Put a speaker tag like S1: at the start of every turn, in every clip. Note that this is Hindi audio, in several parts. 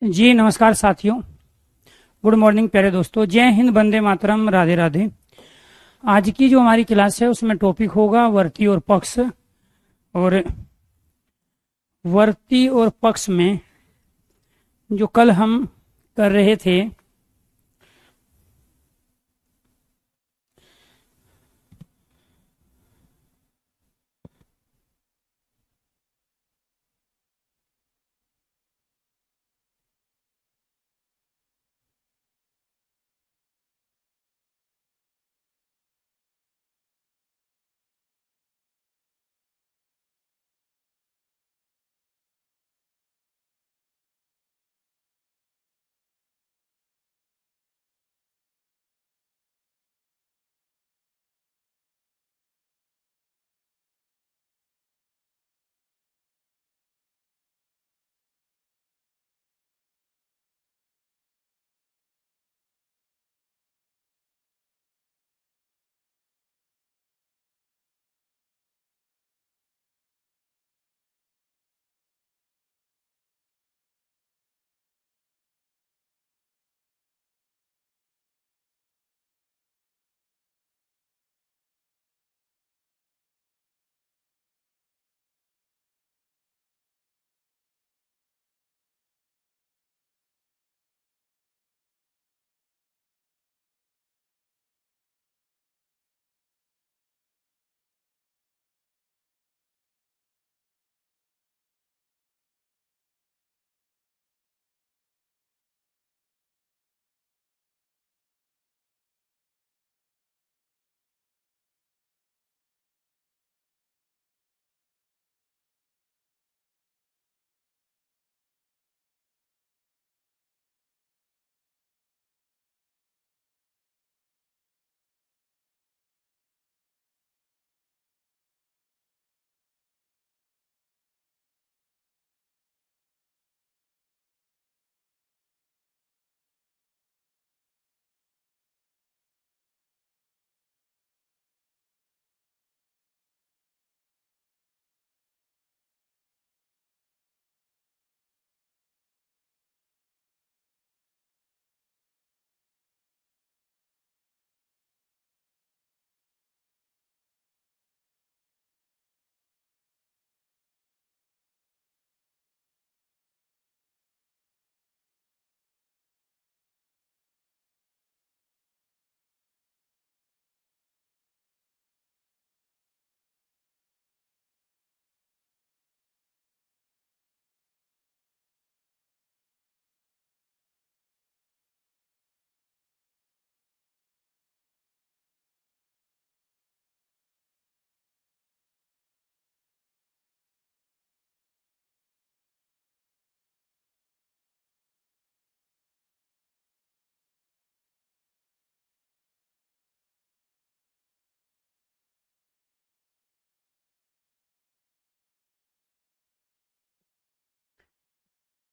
S1: जी नमस्कार साथियों, गुड मॉर्निंग प्यारे दोस्तों। जय हिंद, वंदे मातरम, राधे राधे। आज की जो हमारी क्लास है उसमें टॉपिक होगा वर्ती और पक्ष। और वर्ती और पक्ष में जो कल हम कर रहे थे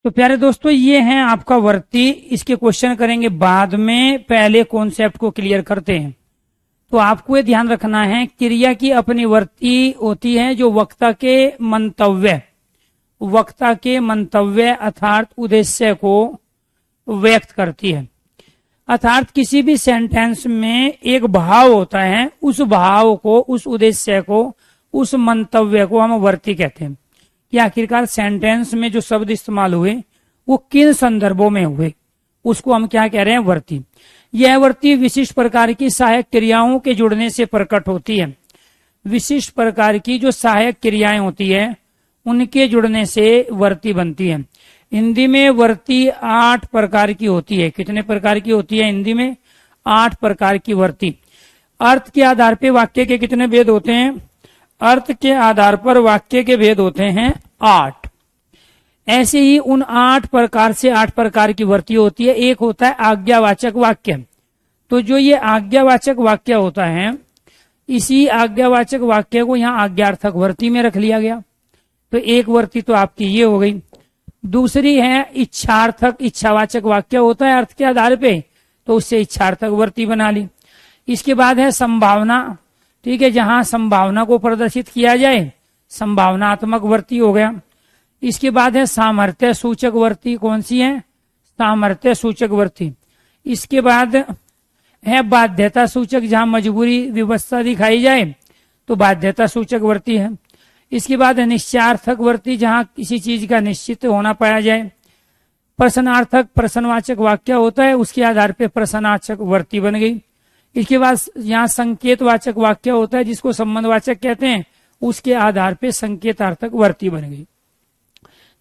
S1: तो प्यारे दोस्तों ये हैं आपका वर्ती। इसके क्वेश्चन करेंगे बाद में, पहले कॉन्सेप्ट को क्लियर करते हैं। तो आपको ये ध्यान रखना है, क्रिया की अपनी वर्ती होती है जो वक्ता के मंतव्य अर्थात उद्देश्य को व्यक्त करती है। अर्थात किसी भी सेंटेंस में एक भाव होता है, उस भाव को, उस उद्देश्य को, उस मंतव्य को हम वर्ती कहते हैं कि आखिरकार सेंटेंस में जो शब्द इस्तेमाल हुए वो किन संदर्भों में हुए, उसको हम क्या कह रहे हैं, वर्ती। यह वर्ती विशिष्ट प्रकार की सहायक क्रियाओं के जुड़ने से प्रकट होती है। विशिष्ट प्रकार की जो सहायक क्रियाएं होती है उनके जुड़ने से वर्ती बनती है। हिंदी में वर्ती 8 प्रकार की होती है। कितने प्रकार की होती है हिंदी में? 8 प्रकार की वर्ती। अर्थ के आधार पर वाक्य के कितने भेद होते हैं? अर्थ के आधार पर वाक्य के भेद होते हैं 8। ऐसे ही उन 8 प्रकार से 8 प्रकार की वर्ती होती है। एक होता है आज्ञावाचक वाक्य। तो जो ये आज्ञावाचक वाक्य होता है, इसी आज्ञावाचक वाक्य को यहाँ आज्ञार्थक वर्ती में रख लिया गया। तो एक वर्ती तो आपकी ये हो गई। दूसरी है इच्छार्थक, इच्छावाचक वाक्य होता है अर्थ के आधार पे, तो उससे इच्छार्थक वर्ती बना ली। इसके बाद है संभावना, ठीक है, जहां संभावना को प्रदर्शित किया जाए, संभावनात्मक वर्ती हो गया। इसके बाद है सामर्थ्य सूचक वर्ती। कौन सी है? सामर्थ्य सूचक वृत्ति। इसके बाद है बाध्यता सूचक, जहां मजबूरी व्यवस्था दिखाई जाए तो बाध्यता सूचक वृत्ति है। इसके बाद है निश्चयार्थक वृत्ति, जहां किसी चीज का निश्चित होना पाया जाए। प्रश्नार्थक प्रश्नवाचक वाक्य होता है, उसके आधार पर प्रश्नार्थक वृत्ति बन गई। इसके बाद यहाँ संकेतवाचक वाक्य होता है, जिसको संबंधवाचक कहते हैं, उसके आधार पर संकेतार्थक वृत्ति बन गई।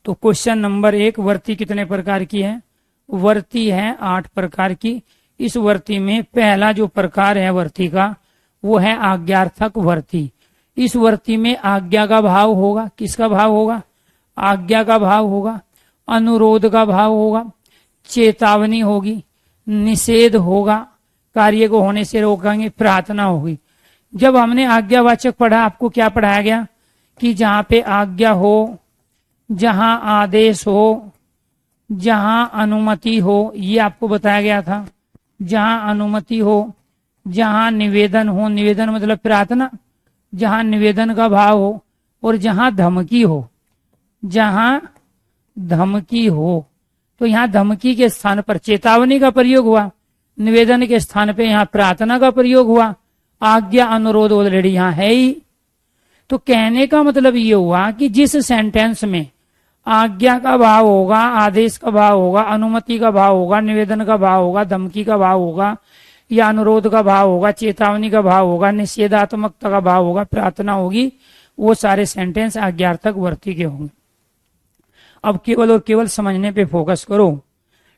S1: तो क्वेश्चन नंबर 1, वृत्ति कितने प्रकार की है? वृत्ति है 8 प्रकार की। इस वृत्ति में पहला जो प्रकार है वृत्ति का, वो है आज्ञार्थक वृत्ति। इस वृत्ति में आज्ञा का भाव होगा। किसका भाव होगा? आज्ञा का भाव होगा, अनुरोध का भाव होगा, चेतावनी होगी, निषेध होगा, कार्य को होने से रोकेंगे, प्रार्थना होगी। जब हमने आज्ञावाचक पढ़ा, आपको क्या पढ़ाया गया कि जहां पे आज्ञा हो, जहां आदेश हो, जहां अनुमति हो, ये आपको बताया गया था। जहां अनुमति हो, जहां निवेदन हो, निवेदन मतलब प्रार्थना, जहां निवेदन का भाव हो, और जहां धमकी हो, जहां धमकी हो, तो यहाँ धमकी के स्थान पर चेतावनी का प्रयोग हुआ, निवेदन के स्थान पे यहाँ प्रार्थना का प्रयोग हुआ, आज्ञा अनुरोध ऑलरेडी यहाँ है ही। तो कहने का मतलब ये हुआ कि जिस सेंटेंस में आज्ञा का भाव होगा, आदेश का भाव होगा, अनुमति का भाव होगा, निवेदन का भाव होगा, धमकी का भाव होगा, या अनुरोध का भाव होगा, चेतावनी का भाव होगा, निषेधात्मकता का भाव होगा, प्रार्थना होगी, वो सारे सेंटेंस आज्ञार्थक वृत्ति के होंगे। अब केवल और केवल समझने पे फोकस करो,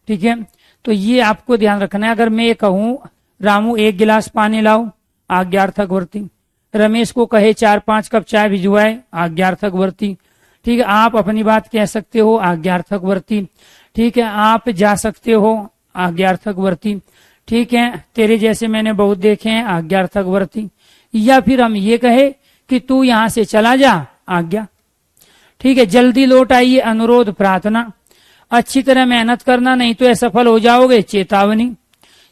S1: ठीक है? तो ये आपको ध्यान रखना है। अगर मैं ये कहूं रामू 1 गिलास पानी लाओ, आज्ञार्थक वृत्ति। रमेश को कहे 4-5 कप चाय भिजवाए, आज्ञार्थक वृत्ति। ठीक है, आप अपनी बात कह सकते हो, आज्ञार्थक वृत्ति। ठीक है, आप जा सकते हो, आज्ञार्थक वृत्ति। ठीक है, तेरे जैसे मैंने बहुत देखे हैं, आज्ञार्थक वृत्ति। या फिर हम ये कहे कि तू यहां से चला जा, आज्ञा। ठीक है, जल्दी लौट आइए, अनुरोध, प्रार्थना। अच्छी तरह मेहनत करना, नहीं तो असफल हो जाओगे, चेतावनी।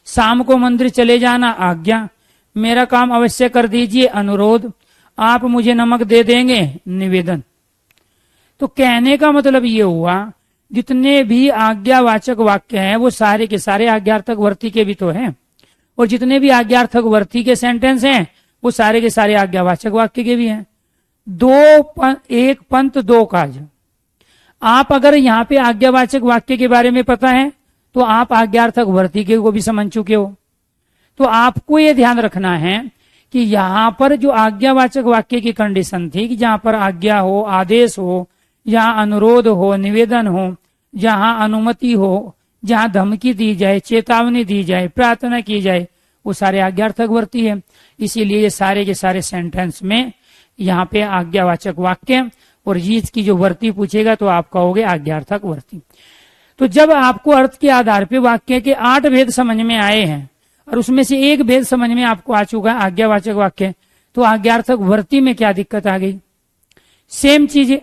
S1: शाम को मंदिर चले जाना, आज्ञा। मेरा काम अवश्य कर दीजिए, अनुरोध। आप मुझे नमक दे देंगे, निवेदन। तो कहने का मतलब ये हुआ, जितने भी आज्ञावाचक वाक्य हैं वो सारे के सारे आज्ञार्थक वृत्ति के भी तो हैं, और जितने भी आज्ञार्थक वृत्ति के सेंटेंस हैं वो सारे के सारे आज्ञावाचक वाक्य के भी हैं। एक पंथ 2 काज। आप अगर यहाँ पे आज्ञावाचक वाक्य के बारे में पता है तो आप आज्ञार्थक वृत्ति के को भी समझ चुके हो। तो आपको ये ध्यान रखना है कि यहाँ पर जो आज्ञावाचक वाक्य की कंडीशन थी कि जहां पर आज्ञा हो, आदेश हो, जहां अनुरोध हो, निवेदन हो, जहां अनुमति हो, जहां धमकी दी जाए, चेतावनी दी जाए, प्रार्थना की जाए, वो सारे आज्ञार्थक वृत्ति है। इसीलिए ये सारे के सारे सेंटेंस में यहाँ पे आज्ञावाचक वाक्य और चीज की जो वृत्ति पूछेगा तो आप कहोगे आज्ञार्थक वृत्ति। तो जब आपको अर्थ के आधार पे वाक्य के 8 भेद समझ में आए हैं और उसमें से एक भेद समझ में आपको आ चुका है आज्ञावाचक वाक्य, तो आज्ञार्थक वृत्ति में क्या दिक्कत आ गई? सेम चीजें,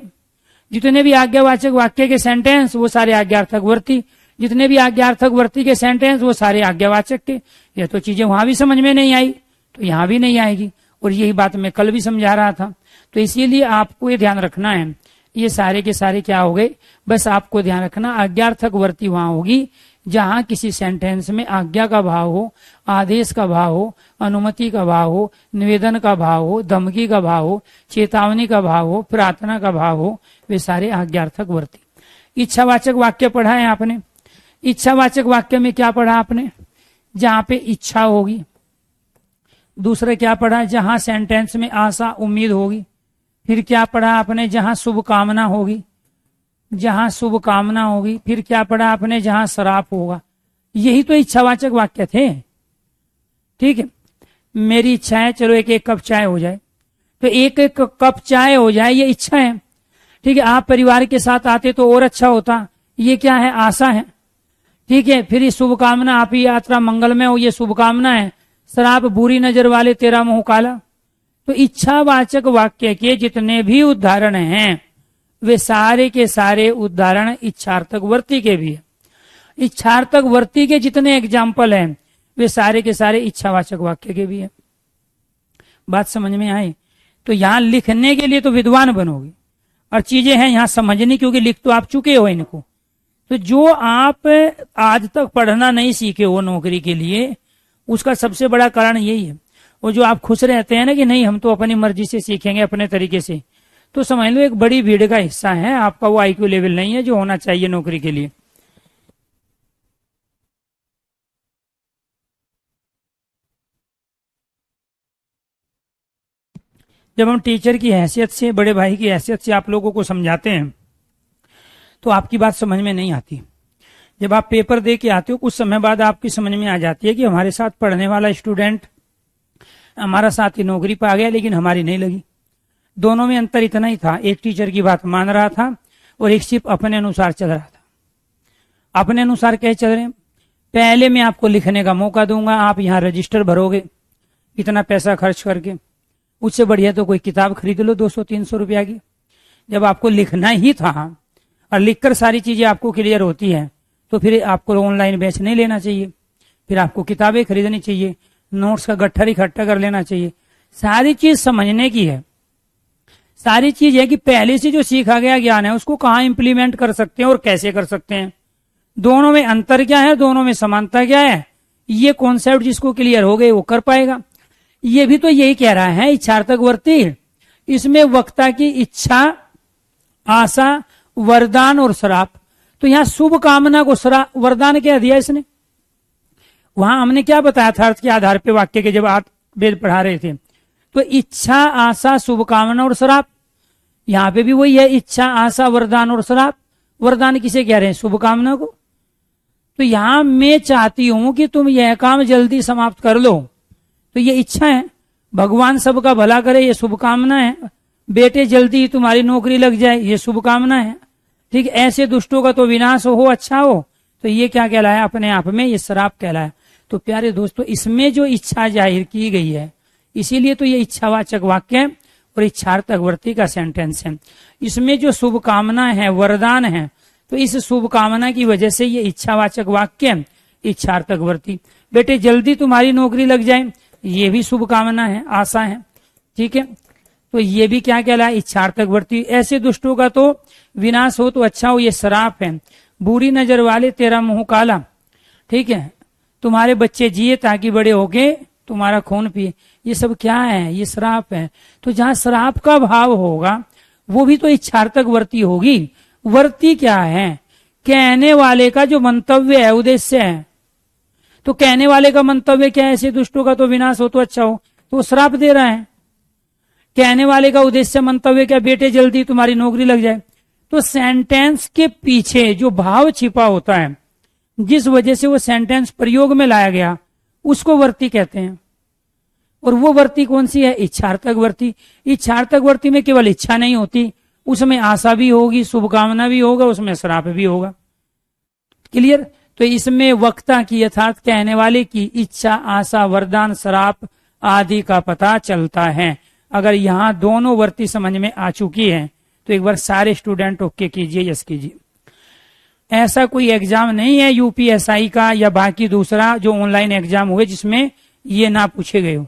S1: जितने भी आज्ञावाचक वाक्य के सेंटेंस वो सारे आज्ञार्थक वृत्ति, जितने भी आज्ञार्थक वृत्ति के सेंटेंस वो सारे आज्ञावाचक के। ये तो चीजें वहां भी समझ में नहीं आई तो यहाँ भी नहीं आएगी, और यही बात मैं कल भी समझा रहा था। तो इसीलिए आपको ये ध्यान रखना है, ये सारे के सारे क्या हो गए, बस आपको ध्यान रखना आज्ञार्थक वृत्ति वहां होगी जहां किसी सेंटेंस में आज्ञा का भाव हो, आदेश का भाव हो, अनुमति का भाव हो, निवेदन का भाव हो, धमकी का भाव हो, चेतावनी का भाव हो, प्रार्थना का भाव हो, वे सारे आज्ञार्थक वृत्ति। इच्छावाचक वाक्य पढ़ा है आपने। इच्छावाचक वाक्य में क्या पढ़ा आपने? जहां पे इच्छा होगी। दूसरा क्या पढ़ा? जहां सेंटेंस में आशा, उम्मीद होगी। फिर क्या पढ़ा आपने? जहां शुभकामना होगी, जहां शुभकामना होगी। फिर क्या पढ़ा आपने? जहां श्राप होगा। यही तो इच्छावाचक वाक्य थे। ठीक है, मेरी इच्छा है चलो एक कप चाय हो जाए, तो एक कप चाय हो जाए, ये इच्छा है। ठीक है, आप परिवार के साथ आते तो और अच्छा होता, ये क्या है? आशा है। ठीक है, फिर ये शुभकामना, आप ही यात्रा मंगलमय हो, ये शुभकामना है। श्राप, बुरी नजर वाले तेरा मुंह काला। तो इच्छावाचक वाक्य के जितने भी उदाहरण हैं वे सारे के सारे उदाहरण इच्छार्थक वृत्ति के भी है। इच्छार्थक वृत्ति के जितने एग्जाम्पल हैं वे सारे के सारे इच्छावाचक वाक्य के भी है। बात समझ में आई? तो यहां लिखने के लिए तो विद्वान बनोगे, और चीजें हैं यहां समझनी, क्योंकि लिख तो आप चुके हो इनको। तो जो आप आज तक पढ़ना नहीं सीखे हो नौकरी के लिए, उसका सबसे बड़ा कारण यही है। और जो आप खुश रहते हैं ना कि नहीं हम तो अपनी मर्जी से सीखेंगे अपने तरीके से, तो समझ लो एक बड़ी भीड़ का हिस्सा है, आपका वो आईक्यू लेवल नहीं है जो होना चाहिए नौकरी के लिए। जब हम टीचर की हैसियत से, बड़े भाई की हैसियत से आप लोगों को समझाते हैं तो आपकी बात समझ में नहीं आती। जब आप पेपर दे के आते हो कुछ समय बाद आपकी समझ में आ जाती है कि हमारे साथ पढ़ने वाला स्टूडेंट हमारा साथ ही नौकरी पा गया लेकिन हमारी नहीं लगी। दोनों में अंतर इतना ही था, एक टीचर की बात मान रहा था और एक सिर्फ अपने अनुसार चल रहा था। अपने अनुसार कह चल रहे, पहले मैं आपको लिखने का मौका दूंगा, आप यहाँ रजिस्टर भरोगे इतना पैसा खर्च करके, उससे बढ़िया तो कोई किताब खरीद लो 200-300 रुपया की। जब आपको लिखना ही था और लिखकर सारी चीजें आपको क्लियर होती है तो फिर आपको ऑनलाइन बैच नहीं लेना चाहिए, फिर आपको किताबें खरीदनी चाहिए, नोट्स का गट्ठर इकट्ठा कर लेना चाहिए। सारी चीज समझने की है, सारी चीज है कि पहले से जो सीखा गया ज्ञान है उसको कहाँ इंप्लीमेंट कर सकते हैं और कैसे कर सकते हैं, दोनों में अंतर क्या है, दोनों में समानता क्या है, ये कॉन्सेप्ट जिसको क्लियर हो गए वो कर पाएगा। ये भी तो यही कह रहा है इच्छार्थक वर्ती, इसमें वक्ता की इच्छा, आशा, वरदान और श्राप। तो यहां शुभ कामना को वरदान क्या दिया इसने, वहां हमने क्या बताया था अर्थ के आधार पे वाक्य के जब आप वेद पढ़ा रहे थे, तो इच्छा, आशा, शुभ कामना और श्राप। यहां पे भी वही है, इच्छा, आशा, वरदान और श्राप। वरदान किसे कह रहे हैं, शुभ कामना को। तो यहां मैं चाहती हूं कि तुम यह काम जल्दी समाप्त कर लो, तो ये इच्छा है, भगवान सबका भला करे ये शुभ कामना है, बेटे जल्दी तुम्हारी नौकरी लग जाए ये शुभ कामना है, ठीक, ऐसे दुष्टों का तो विनाश हो अच्छा हो, तो ये क्या कहलाया, अपने आप में ये श्राप कहलाया। तो प्यारे दोस्तों इसमें जो इच्छा जाहिर की गई है, इसीलिए तो ये इच्छावाचक वाक्य है और इच्छार्थक वर्ती का सेंटेंस है। इसमें जो शुभ कामना है, वरदान है, तो इस शुभ कामना की वजह से ये इच्छावाचक वाक्य है, इच्छार्थक वर्ती। बेटे जल्दी तुम्हारी नौकरी लग जाए ये भी शुभ कामना है, आशा है, ठीक है, तो ये भी क्या कहला है, इच्छार्थक वर्ती। ऐसे दुष्टों का तो विनाश हो तो अच्छा हो, ये श्राप है। बुरी नजर वाले तेरा मुंह काला, ठीक है, तुम्हारे बच्चे जिए ताकि बड़े होके तुम्हारा खून पिए, ये सब क्या है, ये श्राप है। तो जहां श्राप का भाव होगा वो भी तो इच्छार्थक वर्ती होगी। वर्ती क्या है, कहने वाले का जो मंतव्य है, उद्देश्य है। तो कहने वाले का मंतव्य क्या है, ऐसे दुष्टों का तो विनाश हो तो अच्छा हो, तो वो श्राप दे रहा है। कहने वाले का उद्देश्य मंतव्य क्या, बेटे जल्दी तुम्हारी नौकरी लग जाए। तो सेंटेंस के पीछे जो भाव छिपा होता है, जिस वजह से वो सेंटेंस प्रयोग में लाया गया, उसको वर्ती कहते हैं। और वो वर्ती कौन सी है, इच्छार्थक वर्ती। इच्छार्थक वर्ती में केवल इच्छा नहीं होती, उसमें आशा भी होगी, शुभकामना भी होगा, उसमें श्राप भी होगा। क्लियर। तो इसमें वक्ता की अर्थात कहने वाले की इच्छा, आशा, वरदान, श्राप आदि का पता चलता है। अगर यहाँ दोनों वर्ती समझ में आ चुकी है तो एक बार सारे स्टूडेंट ओके कीजिए, यस कीजिए। ऐसा कोई एग्जाम नहीं है यूपीएसआई का या बाकी दूसरा जो ऑनलाइन एग्जाम हुए जिसमें ये ना पूछे गए हो।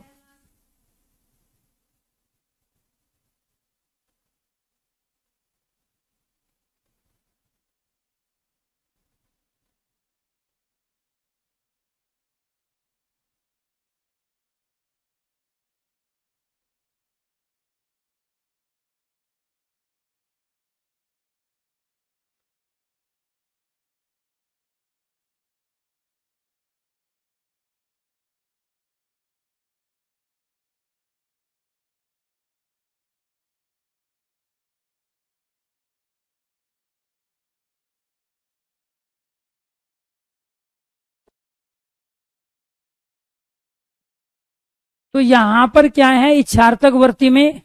S1: तो यहां पर क्या है, इच्छार्थक वर्ती में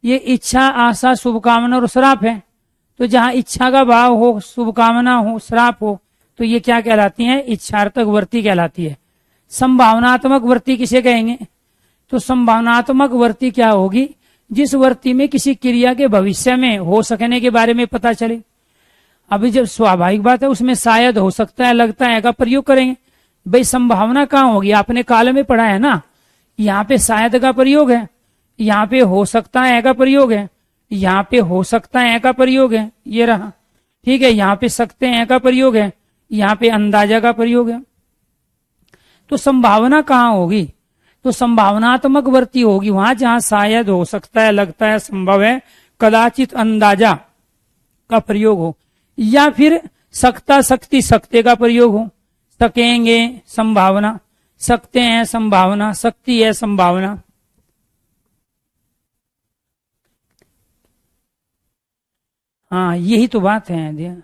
S1: ये इच्छा, आशा, शुभकामना और श्राप है। तो जहां इच्छा का भाव हो, शुभकामना हो, श्राप हो, तो ये क्या कहलाती है, इच्छार्थक वर्ती कहलाती है। संभावनात्मक वर्ती किसे कहेंगे, तो संभावनात्मक वर्ती क्या होगी, जिस वर्ती में किसी क्रिया के भविष्य में हो सकने के बारे में पता चले। अभी जब स्वाभाविक बात है उसमें शायद, हो सकता है, लगता है का प्रयोग करेंगे। भाई संभावना कहाँ होगी, आपने काल में पढ़ा है ना, यहाँ पे शायद का प्रयोग है, यहाँ पे हो सकता है का प्रयोग है, यहाँ पे हो सकता है का प्रयोग है, ये रहा, ठीक है, यहाँ पे सकते हैं का प्रयोग है, यहाँ पे अंदाजा का प्रयोग है। तो संभावना कहाँ होगी? तो संभावनात्मक वर्ती होगी वहां जहां शायद, हो सकता है, लगता है, संभव है, कदाचित, अंदाजा का प्रयोग हो, या फिर सकता, शक्ति, सकते का प्रयोग हो। सकेंगे संभावना, सकते हैं संभावना, शक्ति है संभावना। हाँ, यही तो बात है।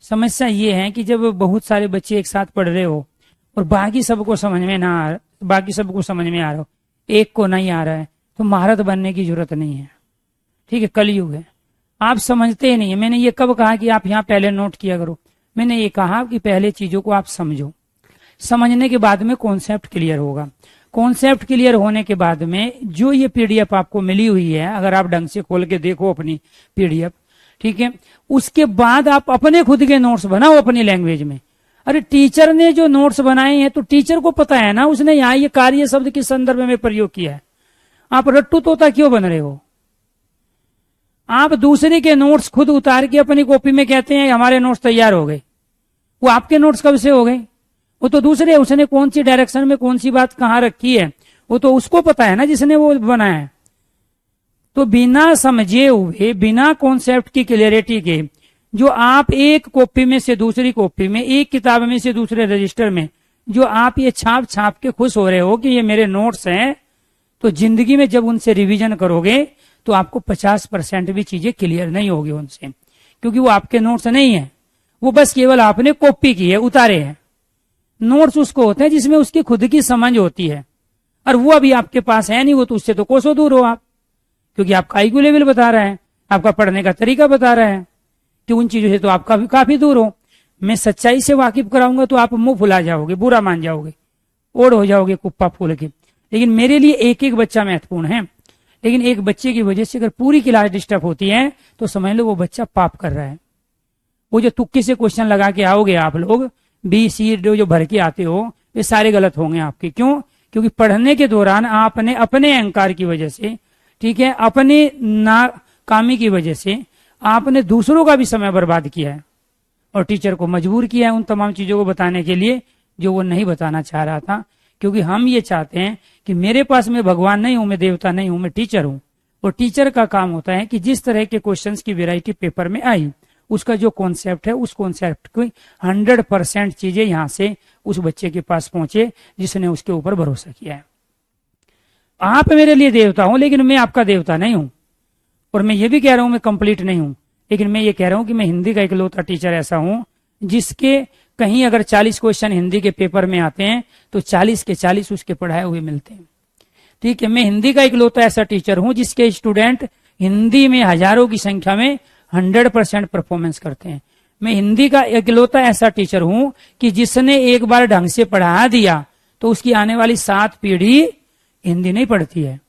S1: समस्या ये है कि जब बहुत सारे बच्चे एक साथ पढ़ रहे हो और बाकी सबको समझ में ना आ, बाकी सबको समझ में आ रहा हो, एक को नहीं आ रहा है, तो महारत बनने की जरूरत नहीं है। ठीक है, कलयुग है, आप समझते ही नहीं है। मैंने ये कब कहा कि आप यहाँ पहले नोट किया करो? मैंने ये कहा कि पहले चीजों को आप समझो, समझने के बाद में कॉन्सेप्ट क्लियर होगा। कॉन्सेप्ट क्लियर होने के बाद में जो ये पीडीएफ आपको मिली हुई है, अगर आप ढंग से खोल के देखो अपनी पीडीएफ, ठीक है, उसके बाद आप अपने खुद के नोट्स बनाओ अपनी लैंग्वेज में। अरे टीचर ने जो नोट्स बनाए हैं तो टीचर को पता है ना, उसने यहाँ ये कार्य शब्द किस संदर्भ में प्रयोग किया है। आप रट्टू तोता क्यों बन रहे हो? आप दूसरे के नोट्स खुद उतार के अपनी कॉपी में कहते हैं हमारे नोट्स तैयार हो गए। वो आपके नोट्स कब से हो गए? वो तो दूसरे, उसने कौन सी डायरेक्शन में कौन सी बात कहाँ रखी है वो तो उसको पता है ना, जिसने वो बनाया है। तो बिना समझे हुए, बिना कॉन्सेप्ट की क्लियरिटी के, जो आप एक कॉपी में से दूसरी कॉपी में, एक किताब में से दूसरे रजिस्टर में जो आप ये छाप छाप के खुश हो रहे हो कि ये मेरे नोट्स हैं, तो जिंदगी में जब उनसे रिवीजन करोगे तो आपको 50% भी चीजें क्लियर नहीं होगी उनसे, क्योंकि वो आपके नोट्स नहीं है, वो बस केवल आपने कॉपी की है, उतारे हैं। नोट्स उसको होते हैं जिसमें उसकी खुद की समझ होती है, और वो अभी आपके पास है नहीं, वो तो उससे तो कोसों दूर हो आप, क्योंकि आपका आईक्यू लेवल बता रहा है, आपका पढ़ने का तरीका बता रहा है कि उन चीजों से तो आप काफी दूर हो। मैं सच्चाई से वाकिफ कराऊंगा तो आप मुंह फुला जाओगे, बुरा मान जाओगे, ओढ़ हो जाओगे कुप्पा फूल के। लेकिन मेरे लिए एक एक बच्चा महत्वपूर्ण है, लेकिन एक बच्चे की वजह से अगर पूरी क्लास डिस्टर्ब होती है तो समझ लो वो बच्चा पाप कर रहा है। वो जो तुक्के से क्वेश्चन लगा के आओगे आप लोग, बी सी जो भर के आते हो, ये सारे गलत होंगे आपके। क्यों? क्योंकि पढ़ने के दौरान आपने अपने अहंकार की वजह से, ठीक है, अपने नाकामी की वजह से आपने दूसरों का भी समय बर्बाद किया है और टीचर को मजबूर किया है उन तमाम चीजों को बताने के लिए जो वो नहीं बताना चाह रहा था। क्योंकि हम ये चाहते हैं कि मेरे पास मैं भगवान नहीं हूं, मैं देवता नहीं हूं, मैं टीचर हूं। और टीचर का काम होता है कि जिस तरह के क्वेश्चंस की वैरायटी पेपर में आई, उसका जो कॉन्सेप्ट है, उस कॉन्सेप्ट की 100% चीजें यहाँ से उस बच्चे के पास पहुंचे जिसने उसके ऊपर भरोसा किया है। आप मेरे लिए देवता हो, लेकिन मैं आपका देवता नहीं हूं। और मैं ये भी कह रहा हूं मैं कंप्लीट नहीं हूं, लेकिन मैं ये कह रहा हूं कि मैं हिंदी का इकलौता टीचर ऐसा हूं जिसके कहीं अगर 40 क्वेश्चन हिंदी के पेपर में आते हैं तो 40 के 40 उसके पढ़ाए हुए मिलते हैं। ठीक है, मैं हिंदी का इकलौता ऐसा टीचर हूं जिसके स्टूडेंट हिंदी में हजारों की संख्या में 100% परफॉर्मेंस करते हैं। मैं हिंदी का इकलौता ऐसा टीचर हूं कि जिसने एक बार ढंग से पढ़ा दिया तो उसकी आने वाली 7 पीढ़ी हिंदी नहीं पढ़ती है,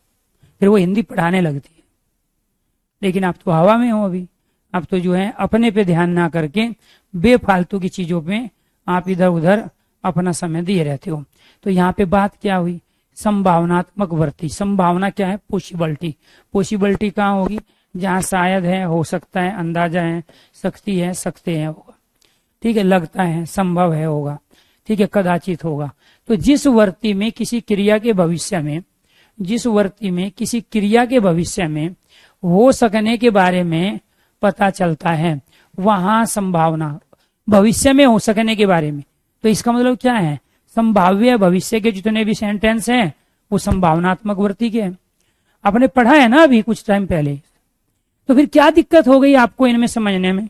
S1: फिर वो हिंदी पढ़ाने लगती है। लेकिन आप तो हवा में हो अभी, आप तो जो है अपने पे ध्यान ना करके बेफालतू की चीजों पे आप इधर उधर अपना समय दिए रहते हो। तो यहाँ पे बात क्या हुई? संभावनात्मक वर्ती। संभावना क्या है? पॉसिबिलिटी। पॉसिबिलिटी कहाँ होगी? जहाँ शायद है, हो सकता है, अंदाजा है, शक्ति है, सकते हैं होगा। ठीक है, लगता है, संभव है होगा, ठीक है, कदाचित होगा। तो जिस वर्ती में किसी क्रिया के भविष्य में, जिस वर्ती में किसी क्रिया के भविष्य में हो सकने के बारे में पता चलता है, वहां संभावना, भविष्य में हो सकने के बारे में, तो इसका मतलब क्या है? संभाव्य भविष्य के जितने भी सेंटेंस हैं वो संभावनात्मक वर्ती के हैं। आपने पढ़ा है ना अभी कुछ टाइम पहले, तो फिर क्या दिक्कत हो गई आपको इनमें समझने में?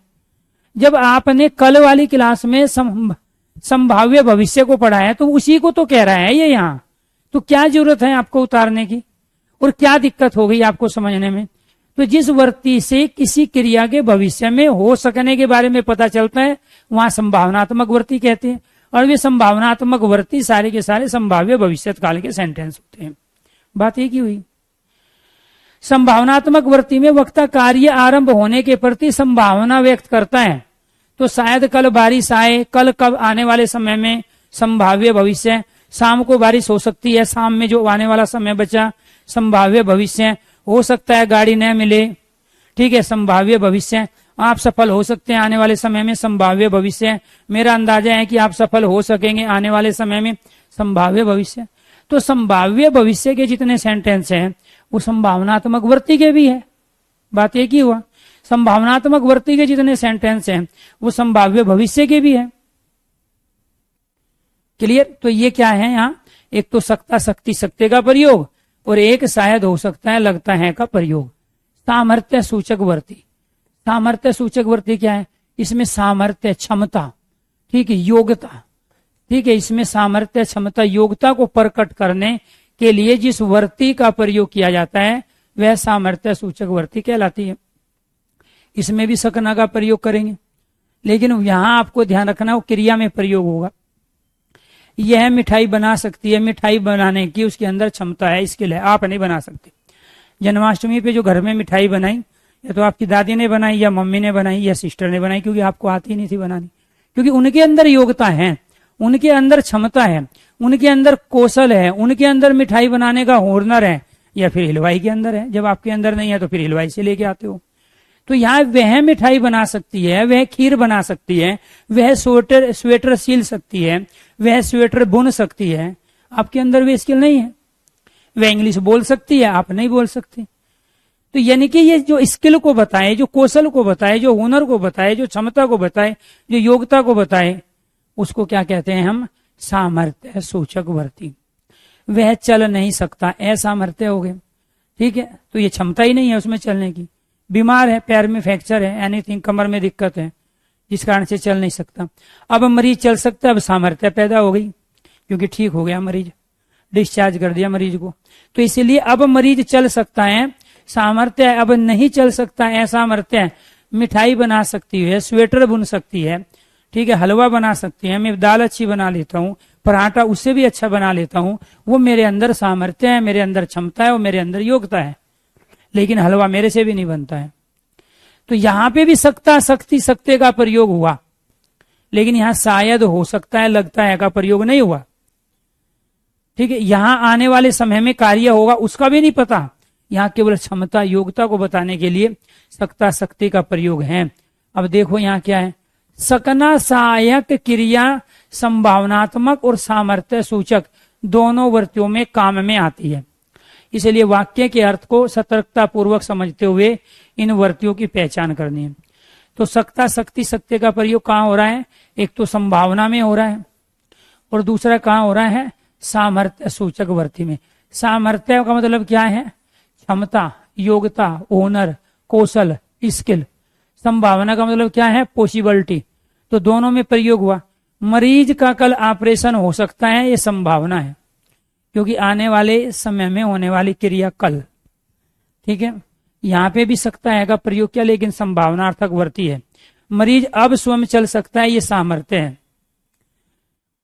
S1: जब आपने कल वाली क्लास में संभाव्य भविष्य को पढ़ा है तो उसी को तो कह रहा है ये यहाँ, तो क्या जरूरत है आपको उतारने की? और क्या दिक्कत हो गई आपको समझने में? तो जिस वर्ती से किसी क्रिया के भविष्य में हो सकने के बारे में पता चलता है वहां संभावनात्मक वर्ती कहते हैं। और वे संभावनात्मक वर्ती सारे के सारे संभाव्य भविष्य काल के सेंटेंस होते हैं। बात एक ही हुई। संभावनात्मक वर्ती में वक्ता कार्य आरंभ होने के प्रति संभावना व्यक्त करता है। तो शायद कल बारिश आए, कल कब आने वाले समय में संभाव्य भविष्य, शाम को बारिश हो सकती है, शाम में जो आने वाला समय बचा संभाव्य भविष्य, हो सकता है गाड़ी न मिले, ठीक है, संभाव्य भविष्य, आप सफल हो सकते हैं आने वाले समय में, संभाव्य भविष्य, मेरा अंदाजा है कि आप सफल हो सकेंगे आने वाले समय में, संभाव्य भविष्य। तो संभाव्य भविष्य के जितने सेंटेंस हैं वो संभावनात्मक वर्ती के भी है, बात एक ही हुआ। संभावनात्मक वर्ती के जितने सेंटेंस हैं वो संभाव्य भविष्य के भी है। क्लियर? तो ये क्या है यहाँ, एक तो सकता शक्ति सकते का प्रयोग और एक शायद हो सकता है लगता है का प्रयोग। सामर्थ्य सूचक वर्ती, सामर्थ्य सूचक वर्ती क्या है, इसमें सामर्थ्य क्षमता, ठीक है, योग्यता, ठीक है, इसमें सामर्थ्य क्षमता योग्यता को प्रकट करने के लिए जिस वर्ती का प्रयोग किया जाता है वह सामर्थ्य सूचक वर्ती कहलाती है। इसमें भी सकना का प्रयोग करेंगे, लेकिन यहां आपको ध्यान रखना वो क्रिया में प्रयोग होगा। यह मिठाई बना सकती है, मिठाई बनाने की उसके अंदर क्षमता है, स्किल है, आप नहीं बना सकते। जन्माष्टमी पे जो घर में मिठाई बनाई या तो आपकी दादी ने बनाई या मम्मी ने बनाई या सिस्टर ने बनाई, क्योंकि आपको आती नहीं थी बनानी, क्योंकि उनके अंदर योग्यता है, उनके अंदर क्षमता है, उनके अंदर कौशल है, उनके अंदर मिठाई बनाने का हुनर है, या फिर हलवाई के अंदर है। जब आपके अंदर नहीं है तो फिर हलवाई से लेके आते हो। तो यहाँ वह मिठाई बना सकती है, वह खीर बना सकती है, वह स्वेटर सिल सकती है, वह स्वेटर बुन सकती है, आपके अंदर वे स्किल नहीं है। वह इंग्लिश बोल सकती है, आप नहीं बोल सकते। तो यानी कि ये जो स्किल को बताए, जो कौशल को बताए, जो हुनर को बताए, जो क्षमता को बताए, जो योग्यता को बताए, उसको क्या कहते हैं हम, सामर्थ्य सूचक वर्ती। वह चल नहीं सकता, असामर्थ्य हो गए, ठीक है, तो ये क्षमता ही नहीं है उसमें चलने की। बीमार है, पैर में फ्रैक्चर है, एनीथिंग, कमर में दिक्कत है, जिस कारण से चल नहीं सकता। अब मरीज चल सकता है, अब सामर्थ्य पैदा हो गई, क्योंकि ठीक हो गया मरीज, डिस्चार्ज कर दिया मरीज को, तो इसीलिए अब मरीज चल सकता है, सामर्थ्य है। अब नहीं चल सकता है, असामर्थ्य है। मिठाई बना सकती है, स्वेटर बुन सकती है, ठीक है, हलवा बना सकती है, मैं दाल अच्छी बना लेता हूँ, पराठा उससे भी अच्छा बना लेता हूँ, वो मेरे अंदर सामर्थ्य है, मेरे अंदर क्षमता है, वो मेरे अंदर योग्यता है, लेकिन हलवा मेरे से भी नहीं बनता है। तो यहां पे भी सकता शक्ति सकते का प्रयोग हुआ, लेकिन यहां शायद हो सकता है लगता है का प्रयोग नहीं हुआ, ठीक है। यहां आने वाले समय में कार्य होगा उसका भी नहीं पता, यहां केवल क्षमता योग्यता को बताने के लिए सकता शक्ति का प्रयोग है। अब देखो यहां क्या है, सकना सहायक क्रिया संभावनात्मक और सामर्थ्य सूचक दोनों वर्तियों में काम में आती है, इसलिए वाक्य के अर्थ को सतर्कता पूर्वक समझते हुए इन वर्तियों की पहचान करनी है। तो सकता शक्ति सत्य का प्रयोग कहाँ हो रहा है, एक तो संभावना में हो रहा है और दूसरा कहाँ हो रहा है, सामर्थ्य सूचक वर्ती में। सामर्थ्य का मतलब क्या है, क्षमता, योग्यता, हुनर, कौशल, स्किल। संभावना का मतलब क्या है, पॉसिबिलिटी। तो दोनों में प्रयोग हुआ। मरीज का कल ऑपरेशन हो सकता है, ये संभावना है, क्योंकि आने वाले समय में होने वाली क्रिया कल, ठीक है। यहाँ पे भी सकता है का प्रयोग किया, लेकिन संभावनार्थक वर्ती है। मरीज अब स्वयं चल सकता है, ये सामर्थ्य है।